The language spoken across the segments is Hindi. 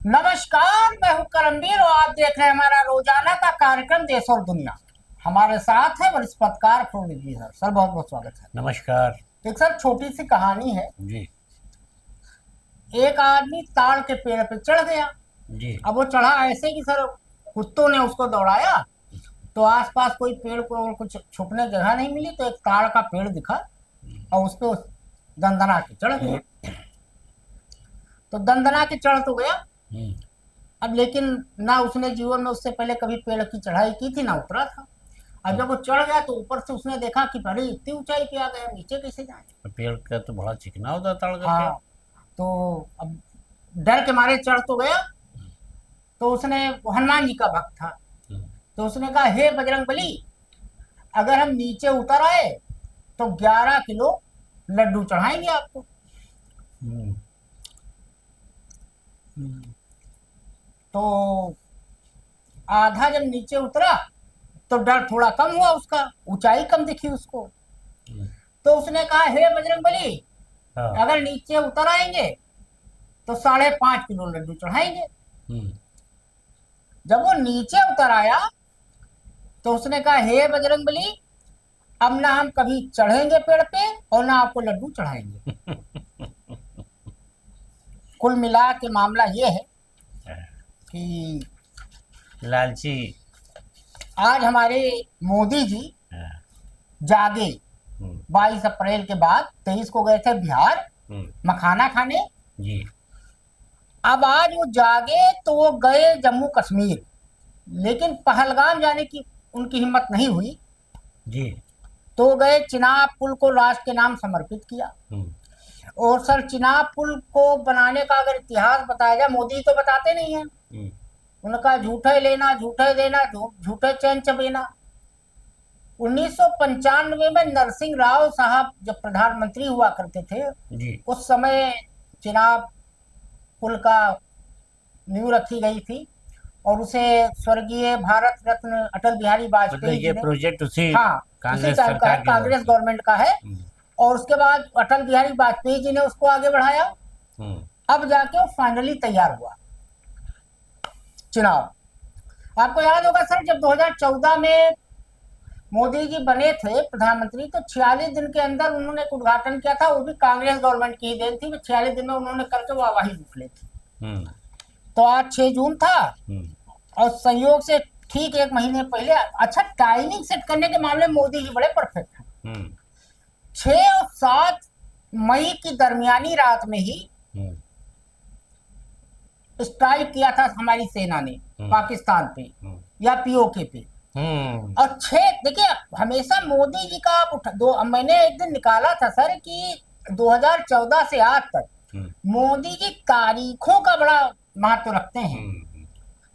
नमस्कार, मैं हूं करमवीर और आप देख रहे हैं हमारा रोजाना का कार्यक्रम देश और दुनिया। हमारे साथ है वरिष्ठ पत्रकार प्रोदित जी सर। सर बहुत बहुत स्वागत है। नमस्कार एक सर छोटी सी कहानी है। जी। एक आदमी ताड़ के पेड़ पे चढ़ गया। जी। अब वो चढ़ा ऐसे कि सर कुत्तों ने उसको दौड़ाया, तो आसपास कोई पेड़ को कुछ छुपने जगह नहीं मिली, तो एक ताड़ का पेड़ दिखा और उस पे दंदना के चढ़ गया। तो दंदना के चढ़ तो गया, अब लेकिन ना उसने जीवन में उससे पहले कभी पेड़ की चढ़ाई की थी ना उतरा था। अब जब वो चढ़ गया तो ऊपर से उसने देखा कि अरे इतनी ऊंचाई पे आ गया, नीचे कैसे जाए। पेड़ का तो बड़ा चिकना होता है ताड़ का हाँ, तो अब डर के मारे चढ़ तो गया। तो उसने, हनुमान जी का भक्त था, पेड़। तो उसने कहा हे बजरंग बली, अगर हम नीचे उतर आए तो 11 किलो लड्डू चढ़ाएंगे आपको। हम्म। तो आधा जब नीचे उतरा तो डर थोड़ा कम हुआ, उसका ऊंचाई कम दिखी उसको। तो उसने कहा हे बजरंग बली, हाँ। अगर नीचे उतर आएंगे तो 5.5 किलो लड्डू चढ़ाएंगे। जब वो नीचे उतर आया तो उसने कहा हे बजरंग बली, अब ना हम कभी चढ़ेंगे पेड़ पे और ना आपको लड्डू चढ़ाएंगे। कुल मिला के मामला ये है कि लालची। आज हमारे मोदी जी जागे। 22 अप्रैल के बाद 23 को गए थे बिहार मखाना खाने। जी। अब आज वो जागे तो वो गए जम्मू कश्मीर, लेकिन पहलगाम जाने की उनकी हिम्मत नहीं हुई। जी। तो गए चिनाब पुल को राष्ट्र के नाम समर्पित किया। और सर चिनाब पुल को बनाने का अगर इतिहास बताया जाए, मोदी तो बताते नहीं है। उनका झूठे लेना झूठे देना झूठे चैन चबेना। 1995 में नरसिंह राव साहब जब प्रधानमंत्री हुआ करते थे जी। उस समय चिनाब पुल का नींव रखी गई थी और उसे स्वर्गीय भारत रत्न अटल बिहारी वाजपेयी ये प्रोजेक्ट उसी उसी टाइम का है, कांग्रेस गवर्नमेंट का है। और उसके बाद अटल बिहारी वाजपेयी जी ने उसको आगे बढ़ाया। अब जाके वो फाइनली तैयार हुआ चुनाव। आपको याद होगा सर, जब 2014 में मोदी जी बने थे प्रधानमंत्री तो 46 दिन के अंदर उन्होंने एक उद्घाटन किया था, वो भी कांग्रेस गवर्नमेंट की देन थी। 46 दिन में उन्होंने करके वो आवाही लूट ली थी। तो आज 6 जून था और संयोग से ठीक एक महीने पहले, अच्छा टाइमिंग सेट करने के मामले में मोदी जी बड़े परफेक्ट हैं। 6 और 7 मई की दरमियानी रात में ही स्ट्राइक किया था हमारी सेना ने पाकिस्तान पे या पीओके पे। और 6 देखिए, हमेशा मोदी जी का मैंने एक दिन निकाला था सर कि 2014 से आज तक मोदी जी तारीखों का बड़ा महत्व रखते हैं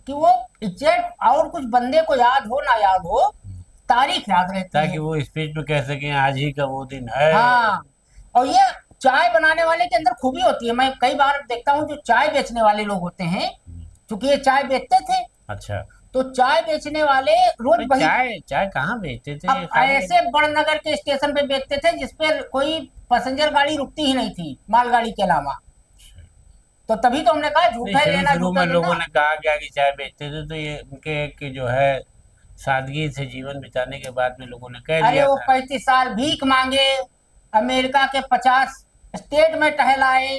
कि वो एग्जैक्ट और कुछ बंदे को याद हो ना याद हो, तारीख याद रहती है ताकि वो स्पीच में कह सकें आज ही का वो दिन है। हाँ, और ये चाय बनाने वाले के अंदर खूबी होती है। मैं कई बार देखता हूँ जो चाय बेचने वाले लोग होते हैं, क्योंकि ये चाय बेचते थे। अच्छा। तो चाय बेचने वाले रोज वही चाय कहाँ बेचते थे? अब ऐसे बड़नगर के स्टेशन पे बेचते थे जिस पे कोई पैसेंजर गाड़ी रुकती ही नहीं थी मालगाड़ी के अलावा। तो तभी तो हमने कहा झूठा लेना शुरू झूठा में लेना। लोगों ने कहा क्या कि चाय बेचते थे, तो ये उनके एक जो है सादगी से जीवन बिताने के बाद में लोगों ने कह अरे दिया वो था। 35 साल भीख मांगे, अमेरिका के 50 स्टेट में टहलाए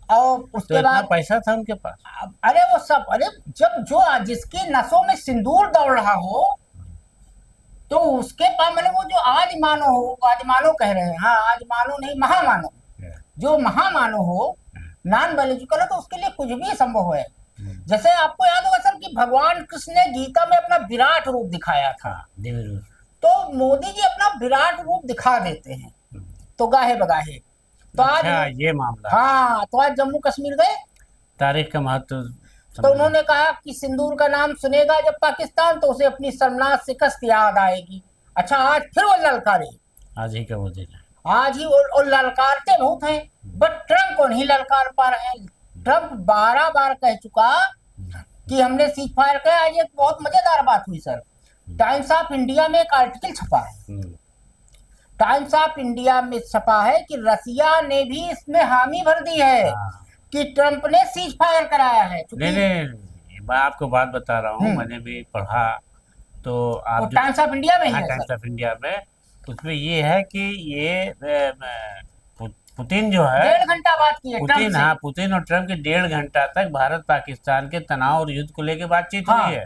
और उसके तो इतना बाद पैसा था उनके पास? अरे वो सब, अरे जब जो जिसकी नसों में सिंदूर दौड़ रहा हो तो उसके पास, मतलब वो जो आज मानो हो, आज मानो कह रहे हैं, हाँ आज मानो नहीं महामानो, जो महामानो हो नॉन बायोलॉजिकल है, तो उसके लिए कुछ भी संभव है। जैसे आपको याद होगा सर कि भगवान कृष्ण ने गीता में अपना विराट रूप दिखाया था, दिव्य रूप। तो मोदी जी अपना विराट रूप दिखा देते हैं तो गाहे बगाहे। तो अच्छा, आज ये मामला। हाँ, तो आज जम्मू कश्मीर गए, तारीख का महत्व तो उन्होंने कहा कि सिंदूर का नाम सुनेगा जब पाकिस्तान तो उसे अपनी शर्मनाक शिकस्त याद आएगी। अच्छा, आज फिर वो ललकारे, आज ही का वो दिन है। आज ही वो ललकारते बहुत हैं, बट ट्रंप को नहीं ललकार पा रहे हैं। ट्रंप 12 बार कह चुका कि हमने सीज फायर किया। आज एक बहुत मजेदार बात हुई सर, टाइम्स ऑफ इंडिया में एक आर्टिकल छपा है, टाइम्स ऑफ इंडिया में छपा है कि रसिया ने भी इसमें हामी भर दी है कि ट्रंप ने सीज फायर कराया है, नहीं नहीं, मैं आपको बात बता रहा हूँ, मैंने भी पढ़ा। तो वो आप जो, टाइम्स ऑफ इंडिया में ही हाँ, है टाइम्स सर। ऑफ इंडिया में, उसमें ये है कि ये पुतिन जो है, 1.5 घंटा बात की है ट्रंप पुतिन, से। हाँ, पुतिन और ट्रम्प की 1.5 घंटा तक भारत पाकिस्तान के तनाव और युद्ध को लेकर बातचीत हुई हाँ है।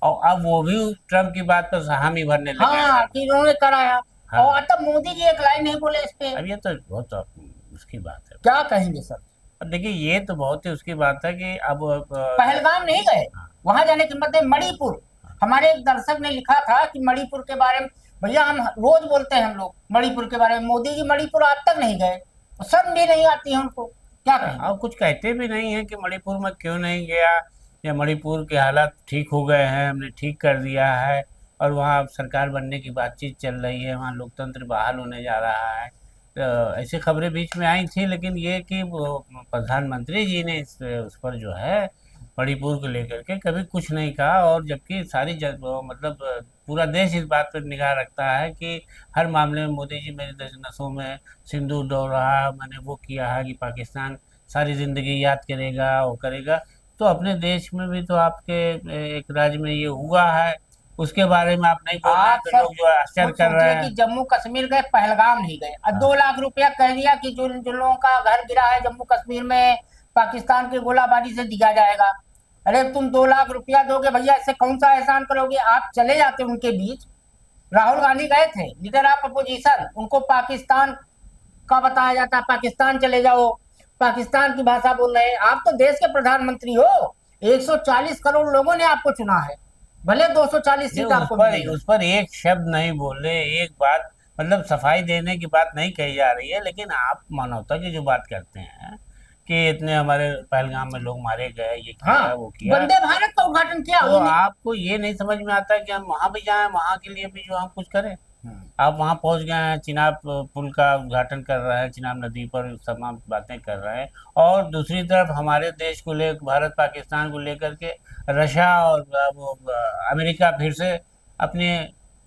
और अब वो भी ट्रम्प की बात पर हामी भरने लगे हैं हाँ, सर। कि इन्होंने कराया। हाँ, और तब मोदी जी एक लाइन नहीं बोले इस पे। अब ये तो बहुत उसकी बात है। क्या कहेंगे सर? अब देखिए, ये तो बहुत ही उसकी बात है कि अब पहलगाम नहीं गए, वहां जाने की हिम्मत है। मणिपुर, हमारे एक दर्शक ने लिखा था कि मणिपुर के बारे में, भैया हम रोज बोलते हैं हम लोग मणिपुर के बारे में, मोदी जी मणिपुर आज तक नहीं गए, शर्म भी नहीं आती है उनको, क्या कहेंगे? अब कुछ कहते भी नहीं है कि मणिपुर में क्यों नहीं गया, या मणिपुर के हालात ठीक हो गए हैं, हमने ठीक कर दिया है, और वहाँ सरकार बनने की बातचीत चल रही है, वहाँ लोकतंत्र बहाल होने जा रहा है। तो ऐसी खबरें बीच में आई थी, लेकिन ये कि वो प्रधानमंत्री जी ने उस पर जो है मणिपुर को लेकर के कभी कुछ नहीं कहा। और जबकि वो मतलब पूरा देश इस बात पर निगाह रखता है कि हर मामले में मोदी जी मेरे नसों में सिंदूर दौड़ रहा, मैंने वो किया है कि पाकिस्तान सारी जिंदगी याद करेगा, वो करेगा। तो अपने देश में भी तो आपके एक राज्य में ये हुआ है, उसके बारे में आप नहीं बोल रहे हैं, आप तो सब लोग जो है आश्चर्य खुद कर रहे सोचिए हैं। कि जम्मू कश्मीर गए, पहलगाम नहीं गए, और हाँ। 2 लाख रुपया कह दिया कि जो जिन लोगों का घर गिरा है जम्मू कश्मीर में पाकिस्तान की गोलाबारी से दिया जाएगा। अरे तुम 2 लाख रुपया दोगे भैया, इससे कौन सा एहसान करोगे? आप चले जाते उनके बीच। राहुल गांधी गए थे, लीडर ऑफ अपोजिशन, उनको पाकिस्तान का बताया जाता है, पाकिस्तान चले जाओ, पाकिस्तान की भाषा बोल रहे हैं। आप तो देश के प्रधानमंत्री हो, 140 करोड़ लोगों ने आपको चुना है, भले 240 ये सीट आपको मिलेगी। उस पर एक शब्द नहीं बोले, एक बात, मतलब सफाई देने की बात नहीं कही जा रही है, लेकिन आप मानवता की जो बात करते हैं कि इतने हमारे पहलगाम में लोग मारे गए, ये किया हाँ, वो किया, वंदे भारत का उद्घाटन किया तो आपको ये नहीं समझ में आता कि हम वहां भी जाएं, वहां के लिए भी जो हम कुछ करें। आप वहां पहुंच गए हैं, चिनाब पुल का उद्घाटन कर रहे हैं, चिनाब नदी पर तमाम बातें कर रहे हैं, और दूसरी तरफ हमारे देश को ले, भारत पाकिस्तान को लेकर के रशिया और वो अमेरिका फिर से अपनी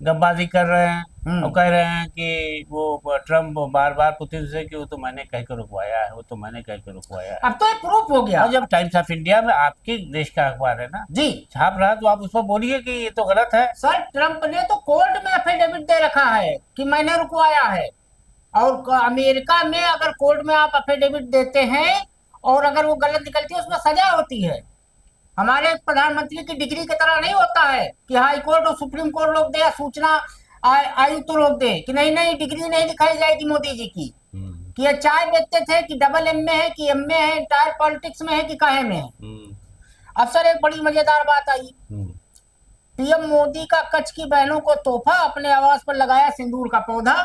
गपबाजी कर रहे हैं, और कह रहे हैं कि वो ट्रम्प बार बार पुतिन से कि वो तो मैंने कह कर रुकवाया है, वो तो मैंने कह कर रुकवाया है। अब तो एक प्रूफ हो गया। और जब टाइम्स ऑफ इंडिया में आपके देश का अखबार है ना जी छाप रहा, तो आप उस पर बोलिए कि ये तो गलत है। सर, ट्रंप ने तो कोर्ट में एफिडेविट दे रखा है कि मैंने रुकवाया है। और अमेरिका में अगर कोर्ट में आप एफिडेविट देते हैं और अगर वो गलत निकलती है, उसमें सजा होती है। हमारे प्रधानमंत्री की डिग्री की तरह नहीं होता है कि हाई कोर्ट और सुप्रीम कोर्ट लोग दे या सूचना आयुक्त लोग दे कि नहीं नहीं डिग्री नहीं दिखाई जाएगी मोदी जी की, कि ये चाय बेचते थे कि डबल एम में है कि एम में है, इंटायर पॉलिटिक्स में है कि काहे में है। अब सर एक बड़ी मजेदार बात आई, पीएम मोदी का कच्छ की बहनों को तोहफा, अपने आवास पर लगाया सिंदूर का पौधा।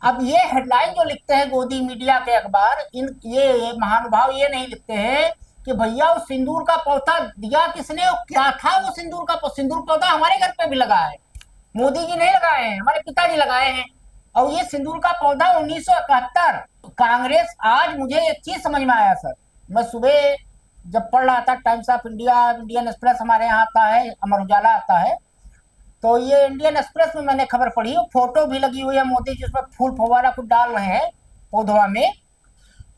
अब ये हेडलाइन जो लिखते हैं गोदी मीडिया के अखबार, ये महानुभाव ये नहीं लिखते हैं कि भैया उस सिंदूर का पौधा दिया किसने और क्या था वो सिंदूर का पौधा। सिंदूर पौधा हमारे घर पे भी लगा है, मोदी जी नहीं लगाए हैं, हमारे पिताजी लगाए हैं। और ये सिंदूर का पौधा 1971। कांग्रेस, आज मुझे एक चीज समझ में आया सर, मैं सुबह जब पढ़ रहा था times of India, Indian express हमारे यहाँ आता है, अमर उजाला आता है, तो ये इंडियन एक्सप्रेस में मैंने खबर पढ़ी, फोटो भी लगी हुई है मोदी जी उसमें फूल फवारा कुछ डाल रहे हैं पौधवा में।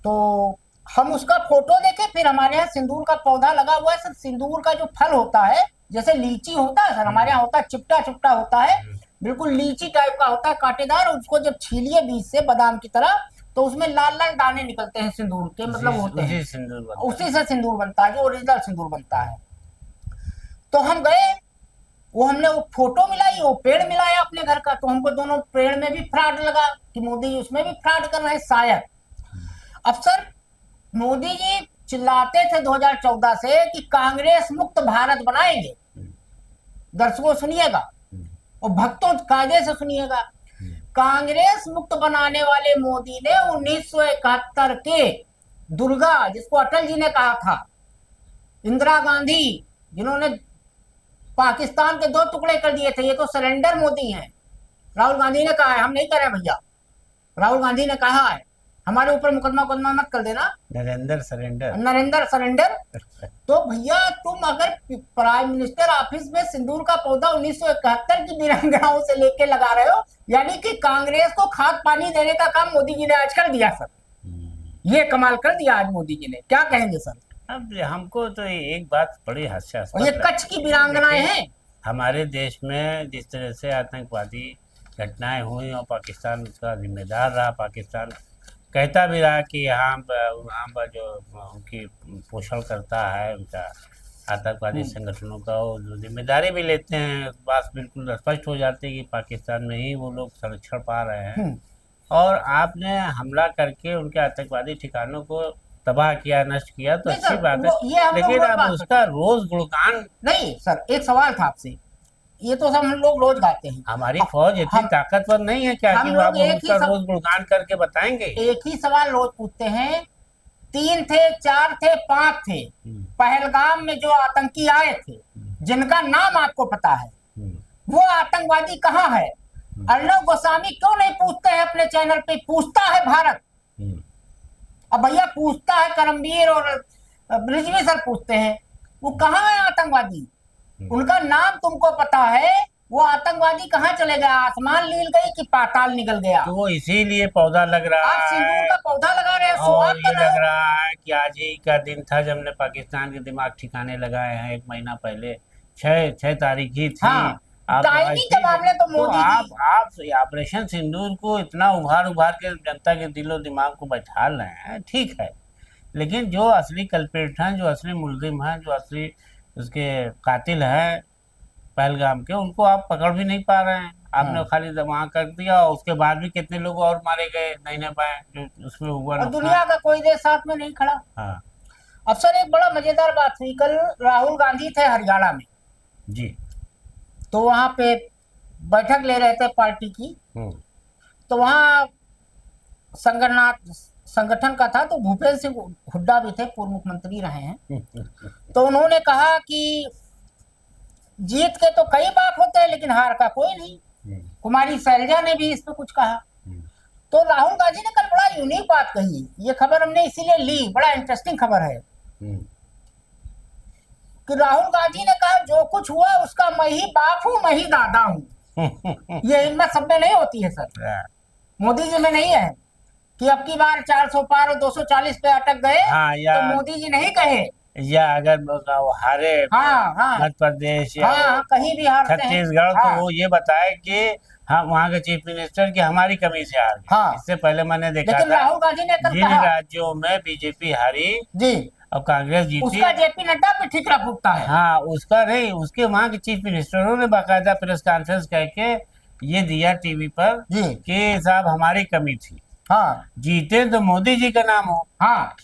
तो हम उसका फोटो देखे, फिर हमारे यहाँ सिंदूर का पौधा लगा हुआ है सर। सिंदूर का जो फल होता है, जैसे लीची होता है सर, हमारे यहाँ होता है चिपटा चिपटा होता है, बिल्कुल लीची टाइप का होता है कांटेदार, और उसको जब छीलिए बीज से बादाम की तरह, तो उसमें लाल लाल दाने निकलते हैं सिंदूर के, मतलब होते हैं, उसी से सिंदूर बनता है, जो ओरिजिनल सिंदूर बनता है। तो हम गए, वो हमने वो फोटो मिलाई, वो पेड़ मिलाया अपने घर का, तो हमको दोनों पेड़ में भी फ्रॉड लगा कि मोदी जी उसमें भी फ्रॉड कर रहे हैं शायद। अब सर मोदी जी चिल्लाते थे 2014 से कि कांग्रेस मुक्त भारत बनाएंगे। दर्शकों सुनिएगा और भक्तों कायदे से सुनिएगा, कांग्रेस मुक्त बनाने वाले मोदी ने 1971 के दुर्गा, जिसको अटल जी ने कहा था, इंदिरा गांधी जिन्होंने पाकिस्तान के 2 टुकड़े कर दिए थे, ये तो सरेंडर मोदी हैं। राहुल गांधी ने कहा है, हम नहीं करें भैया, राहुल गांधी ने कहा है हमारे ऊपर मुकदमा मत कर देना, नरेंद्र सरेंडर। तो भैया तुम अगर प्राइम मिनिस्टर ऑफिस में सिंदूर का पौधा 1971 की वीरांगनाओं से लेके लगा रहे हो, यानी कि कांग्रेस को खाद पानी देने का काम मोदी जी ने आज कर दिया सर। ये कमाल कर दिया आज मोदी जी ने, क्या कहेंगे सर? अब हमको तो एक बात बड़ी और हास्यास्पद ये लगती कच्छ की वीरांगनाएं देखिए, हैं। हमारे देश में जिस तरह से आतंकवादी घटनाएं हुई और पाकिस्तान उसका जिम्मेदार रहा, पाकिस्तान कहता भी रहा कि वहाँ पर जो उनकी पोषण करता है उनका आतंकवादी संगठनों का, वो जो जिम्मेदारी भी लेते हैं, बात बिल्कुल स्पष्ट हो जाती है कि पाकिस्तान में ही वो लोग संरक्षण पा रहे हैं। और आपने हमला करके उनके आतंकवादी ठिकानों को तबाह किया, नष्ट किया, तो नहीं अच्छी सर, बात है, ये हम लोग लेकिन रोज अब बात उसका रोज गुणगान। नहीं सर, एक सवाल था आपसे, ये तो सब हम लोग रोज गाते हैं। हमारी फौज इतनी हम ताकतवर नहीं है क्या हम कि लोग आप एक ही उसका सब रोज गुणगान करके बताएंगे? एक ही सवाल रोज पूछते हैं। 3 थे, 4 थे, 5 थे, पहलगाम में जो आतंकी आए थे, जिनका नाम आपको पता है, वो आतंकवादी कहाँ है? अर्णव गोस्वामी क्यों नहीं पूछते हैं अपने चैनल पे? पूछता है भारत। अब भैया पूछता है करमबीर और रिजवी सर पूछते हैं, वो कहाँ है आतंकवादी? उनका नाम तुमको पता है? वो आतंकवादी कहाँ चले गया? आसमान लील गई कि पाताल निकल गया? तो वो इसीलिए पौधा लग रहा आप सिंदूर है का पौधा लगा रहे हैं, और सुहाग ये कर रहे लग हो। रहा है कि आज ही का दिन था जब हमने पाकिस्तान के दिमाग ठिकाने लगाए हैं। 1 महीना पहले 6 तारीख ही थी। हाँ, आप टाइमिंग के मामले तो मोदी जी आप ऑपरेशन सिंदूर को इतना उभार के जनता के दिलो दिमाग को बैठा रहे हैं, ठीक है, लेकिन जो असली कल्प्रिट हैं, जो असली मुलजिम हैं, जो असली उसके कातिल हैं पहलगाम के, उनको आप पकड़ भी नहीं पा रहे हैं। आपने खाली वहां कर दिया, और उसके बाद भी कितने लोग और मारे गए दाहिने बाएं जो उसमें हुआ और नुकसान। दुनिया का कोई देश साथ में नहीं खड़ा। हाँ अब सर एक बड़ा मजेदार बात हुई, कल राहुल गांधी थे हरियाणा में, जी। तो वहां पे बैठक ले रहे थे पार्टी की, तो वहां संगठन का था, तो भूपेंद्र सिंह हुड्डा भी थे, पूर्व मुख्यमंत्री रहे हैं। तो उन्होंने कहा कि जीत के तो कई बाप होते हैं लेकिन हार का कोई नहीं। कुमारी शैलजा ने भी इस पे कुछ कहा। तो राहुल गांधी ने कल बड़ा यूनिक बात कही, ये खबर हमने इसीलिए ली, बड़ा इंटरेस्टिंग खबर है कि राहुल गांधी ने कहा जो कुछ हुआ उसका मैं ही बाप हूं, मैं ही दादा हूं। ये हिम्मत सब में नहीं होती है सर, मोदी जी में नहीं है कि अब की बार 400 पार और 240 पे अटक गए। हाँ, तो मोदी जी नहीं कहे, या अगर वो हारे मध्य प्रदेश या कहीं भी हारते हैं, छत्तीसगढ़, तो वो ये बताए कि हम वहाँ के चीफ मिनिस्टर की हमारी कमी से हार गए। इससे पहले मैंने देखा लेकिन था राहुल गांधी ने जिन राज्यों में बीजेपी हारी जी और कांग्रेस जीती, उसका जेपी नड्डा पे ठिकरा फूटता है। हाँ, उसका नहीं, उसके वहाँ के चीफ मिनिस्टरों ने बाकायदा प्रेस कॉन्फ्रेंस करके ये दिया टीवी पर कि साहब हमारी कमी थी। हाँ, जीते तो मोदी जी का नाम हो। हाँ,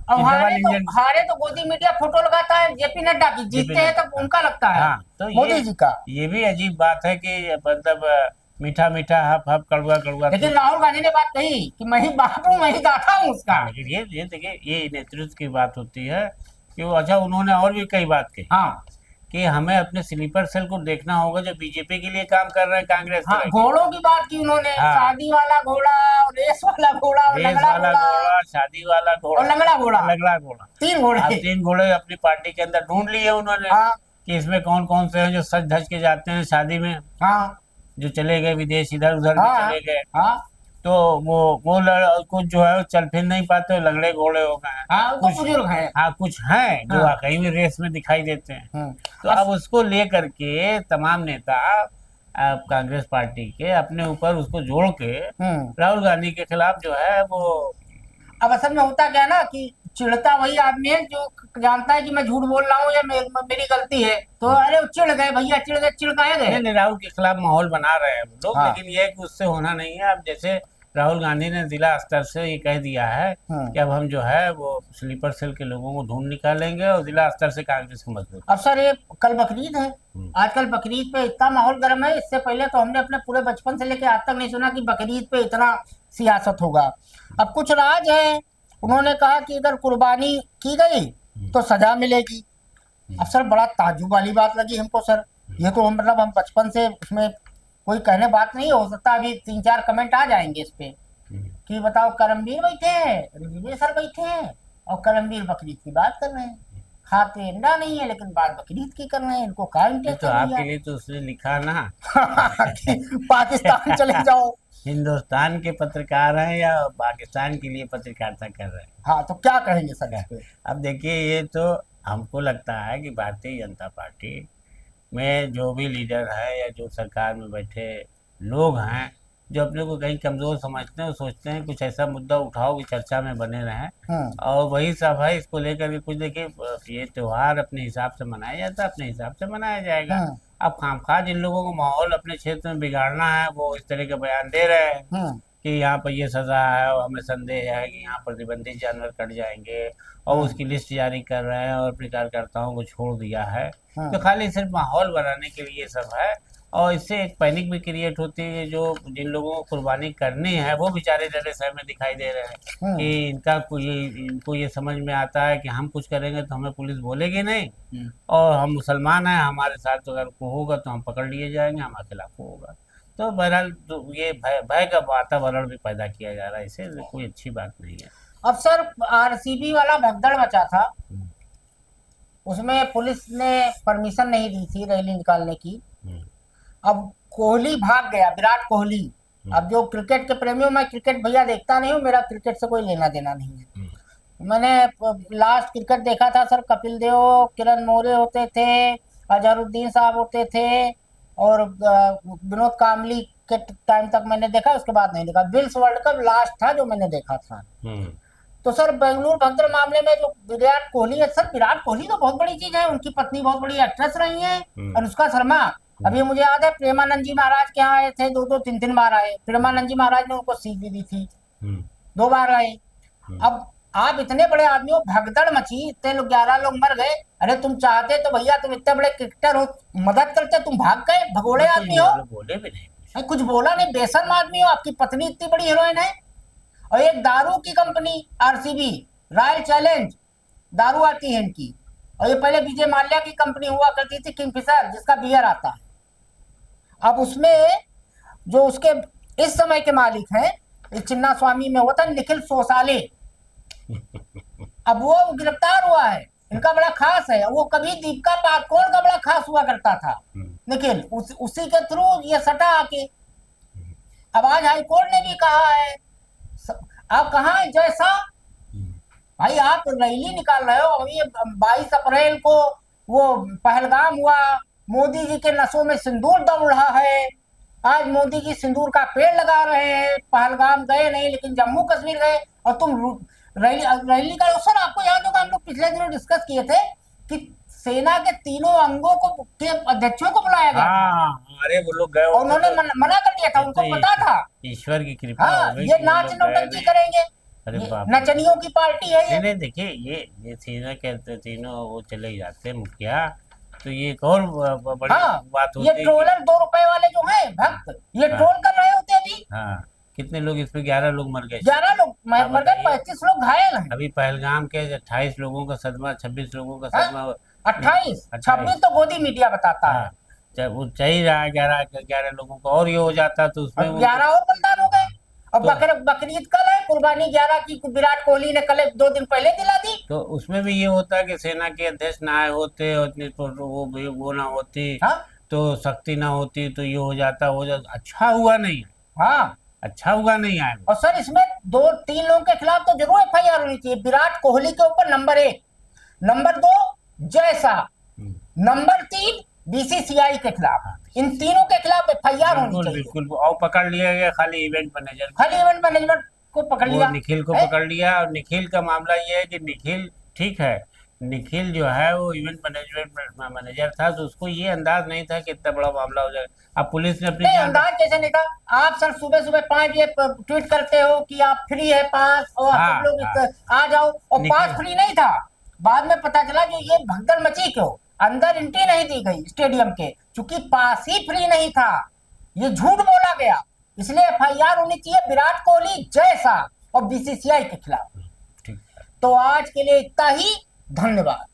और हारे तो गोदी मीडिया फोटो लगाता है जेपी नड्डा की, जीतते हैं तो उनका लगता है। हाँ, तो मोदी जी का ये भी अजीब बात है कि मतलब मीठा मीठा हफ हफ कड़वा कड़वा। लेकिन राहुल गांधी ने बात कही कि मैं ही बाप हूँ, मैं ही दाता हूँ उसका। लेकिन ये देखिए, ये नेतृत्व की बात होती है कि वो, अच्छा, उन्होंने और भी कई बात कही कि हमें अपने स्लीपर सेल को देखना होगा जो बीजेपी के लिए काम कर रहे हैं, कांग्रेस। घोड़ों की बात की उन्होंने, शादी वाला घोड़ा, रेस वाला घोड़ा, शादी वाला घोड़ा और लंगड़ा घोड़ा, 3 घोड़े अपनी पार्टी के अंदर ढूंढ लिए उन्होंने कि इसमें कौन कौन से हैं जो सज धज के जाते हैं शादी में, जो चले गए विदेश, इधर उधर चले गए। तो वो कुछ जो है चल फिर नहीं पाते, लंगड़े घोड़े हो गए। कुछ बुजुर्ग हैं, कुछ हैं जो वाकई में रेस में दिखाई देते हैं। तो अब उसको लेकर के तमाम नेता कांग्रेस पार्टी के अपने ऊपर उसको जोड़ के राहुल गांधी के खिलाफ जो है वो। अब असल में होता क्या ना कि चिढ़ता वही आदमी है जो जानता है कि मैं झूठ बोल रहा हूँ या मेरी गलती है, तो अरे चिढ़ गए भैया, चिढ़ गए, चिढ़काए गए। नहीं, राहुल के खिलाफ माहौल बना रहे हैं लोग, लेकिन ये उससे होना नहीं है। अब जैसे राहुल गांधी ने जिला स्तर से ये कह दिया है कि अब हम जो है वो स्लीपर सेल के लोगों को ढूंढ निकालेंगे और जिला स्तर से कांग्रेस को मजबूत। अब सर ये कल बकरीद है, आजकल बकरीद पे इतना माहौल गर्म है, इससे पहले तो हमने अपने पूरे बचपन से लेकर आज तक नहीं सुना कि बकरीद पे इतना सियासत होगा। अब कुछ राज है, उन्होंने कहा कि अगर कुर्बानी की गई तो सजा मिलेगी। अब सर बड़ा ताज्जुब वाली बात लगी हमको सर, ये तो मतलब हम बचपन से उसमें कोई कहने बात नहीं हो सकता। अभी 3-4 कमेंट आ जाएंगे इस पे कि बताओ करमबीर बैठे हैं, रिजवी सर बैठे हैं और करमबीर बकरीद की बात कर रहे हैं, खाते अंडा नहीं है लेकिन बात बकरीद की कर रहे हैं, इनको क्या इंटरेस्ट है? तो आपके लिए तो उसने लिखा ना पाकिस्तान चले जाओ, हिंदुस्तान के पत्रकार हैं या पाकिस्तान के लिए पत्रकारिता कर रहे हैं? हाँ, तो क्या कहेंगे सर इस पे? अब देखिए, ये तो हमको लगता है कि भारतीय जनता पार्टी में जो भी लीडर है या जो सरकार में बैठे लोग हैं, जो अपने को कहीं कमज़ोर समझते हैं, वो सोचते हैं कुछ ऐसा मुद्दा उठाओ कि चर्चा में बने रहें, और वही सब है। इसको लेकर के कुछ देखिए, ये त्यौहार अपने हिसाब से मनाया जाता है, अपने हिसाब से मनाया जाएगा। अब खामखा जिन लोगों को माहौल अपने क्षेत्र में बिगाड़ना है, वो इस तरह के बयान दे रहे हैं कि यहाँ पर ये सज़ा है और हमें संदेह है कि यहाँ प्रतिबंधित जानवर कट जाएंगे, और उसकी लिस्ट जारी कर रहे हैं और अपने कार्यकर्ताओं को छोड़ दिया है। तो खाली सिर्फ माहौल बनाने के लिए सब है, और इससे एक पैनिक भी क्रिएट होती है। जो जिन लोगों को कुर्बानी करनी है वो बेचारे डरे सहमे में दिखाई दे रहे हैं कि इनको ये समझ में आता है कि हम कुछ करेंगे तो हमें पुलिस बोलेगी नहीं, और हम मुसलमान हैं, हमारे साथ अगर को होगा तो हम पकड़ लिए जाएंगे, हमारे खिलाफ होगा। तो बहरहाल तो ये भय का वातावरण भी पैदा किया जा रहा है, इससे कोई अच्छी बात नहीं है। अब सर, आरसीबी वाला भगदड़ मचा था, उसमें पुलिस ने परमिशन नहीं दी थी रैली निकालने की। अब कोहली भाग गया, विराट कोहली। अब जो क्रिकेट के प्रेमियों, मैं क्रिकेट भैया देखता नहीं हूँ, मेरा क्रिकेट से कोई लेना देना नहीं है। मैंने लास्ट क्रिकेट देखा था सर, कपिल देव, किरण मोरे होते थे, अजहरुद्दीन साहब होते थे, और विनोद कामली के टाइम तक मैंने देखा, उसके बाद नहीं देखा। विल्स वर्ल्ड कप लास्ट था जो मैंने देखा था। तो सर, बेंगलुरु भगदड़ मामले में जो विराट कोहली है, सर विराट कोहली तो बहुत बड़ी चीज है, उनकी पत्नी बहुत बड़ी एक्ट्रेस रही है, अनुष्का शर्मा। अभी मुझे याद है, प्रेमानंद जी महाराज के यहाँ आए थे, 2-3 बार आए। प्रेमानंद जी महाराज ने उनको सीख भी दी थी, 2 बार आए। अब आप इतने बड़े आदमी हो, भगदड़ मची, इतने लोग, 11 लोग मर गए। अरे तुम चाहते तो भैया, तुम इतने बड़े क्रिकेटर हो, मदद करते, तुम भाग गए, भगोड़े आदमी हो। बोले भी नहीं, कुछ बोला नहीं, बेशर्म आदमी हो। आपकी पत्नी इतनी बड़ी हीरोइन है, और एक दारू की कंपनी आरसीबी, रॉयल चैलेंज दारू आती है इनकी, और ये पहले विजय माल्या की कंपनी हुआ करती थी, किंगफिशर, जिसका बियर आता है। अब उसमें जो उसके इस समय के मालिक हैं, चिन्ना स्वामी में होता है निखिल सोसाले, अब वो गिरफ्तार हुआ है। इनका बड़ा खास है, वो कभी दीपिका पादुकोण का बड़ा खास हुआ करता था निखिल, उसी के थ्रू ये सटा आके। अब आज हाईकोर्ट ने भी कहा है, आप कहाँ है जैसा भाई, आप रैली निकाल रहे हो। अभी 22 अप्रैल को वो पहलगाम हुआ, मोदी जी के नसों में सिंदूर दौड़ रहा है। आज मोदी जी सिंदूर का पेड़ लगा रहे हैं, पहलगाम गए नहीं लेकिन जम्मू कश्मीर गए, और तुम रैली का। सर आपको याद होगा, हम लोग पिछले दिनों डिस्कस किए थे कि सेना के तीनों अंगों को के अध्यक्षों को बुलाया गया। अरे वो लोग गए, उन्होंने मना कर दिया था, उनको पता था ईश्वर की कृपा। हाँ, ये नाच नौटंकी करेंगे, अरे नचनियों की पार्टी है ये। नहीं देखिए, ये सेना के तीनों वो चले जाते मुखिया, तो ये एक और बड़ी बात होती है। ये ट्रोलर 2 रुपए वाले जो हैं भक्त, ये ट्रोल कर रहे होते अभी। हाँ, कितने लोग इस पे, 11 लोग मर गए, 11 लोग मर गए, 35 लोग घायल हैं। अभी पहलगाम के 28 लोगों का सदमा, 26 लोगों का सदमा, 28, 26 तो गोदी मीडिया बताता है। वो चाहिए रहा 11 लोगों का, और ये हो जाता तो उसमें 11 और बलिदान हो गए। और बकरीद कल है, कुर्बानी 11 की विराट कोहली ने कल 2 दिन पहले दिला दी। तो उसमें भी ये होता है कि सेना के अध्यक्ष ना आए होते, वो ना होती, तो शक्ति ना होती, तो ये हो जाता। अच्छा हुआ नहीं, हाँ अच्छा हुआ नहीं आए। और सर, इसमें 2-3 लोगों के खिलाफ तो जरूर एफआईआर होनी चाहिए। विराट कोहली के ऊपर number 1, number 2 Jay Shah, number 3 BCCI के खिलाफ, इन तीनों के खिलाफ एफआईआर होनी चाहिए। बिल्कुल, और पकड़ लिया गया खाली इवेंट मैनेजमेंट को पकड़ लिया, निखिल को पकड़ लिया। और निखिल का मामला ये है कि निखिल ठीक है, निखिल जो है वो इवेंट मैनेजर था, तो उसको ये अंदाज नहीं था कि इतना बड़ा मामला हो जाएगा। अब पुलिस ने अपनी अंदाज कैसे नहीं था? आप सर सुबह 5 बजे ट्वीट करते हो कि आप फ्री है पास, और आप लोग आ जाओ, और पास फ्री नहीं था। बाद में पता चला जो ये भगदड़ मची क्यों, अंदर एंट्री नहीं दी गई स्टेडियम के, चूंकि पास ही फ्री नहीं था, ये झूठ बोला गया। इसलिए एफआईआर होनी चाहिए विराट कोहली, जय शाह और बीसीसीआई के खिलाफ। तो आज के लिए इतना ही, धन्यवाद।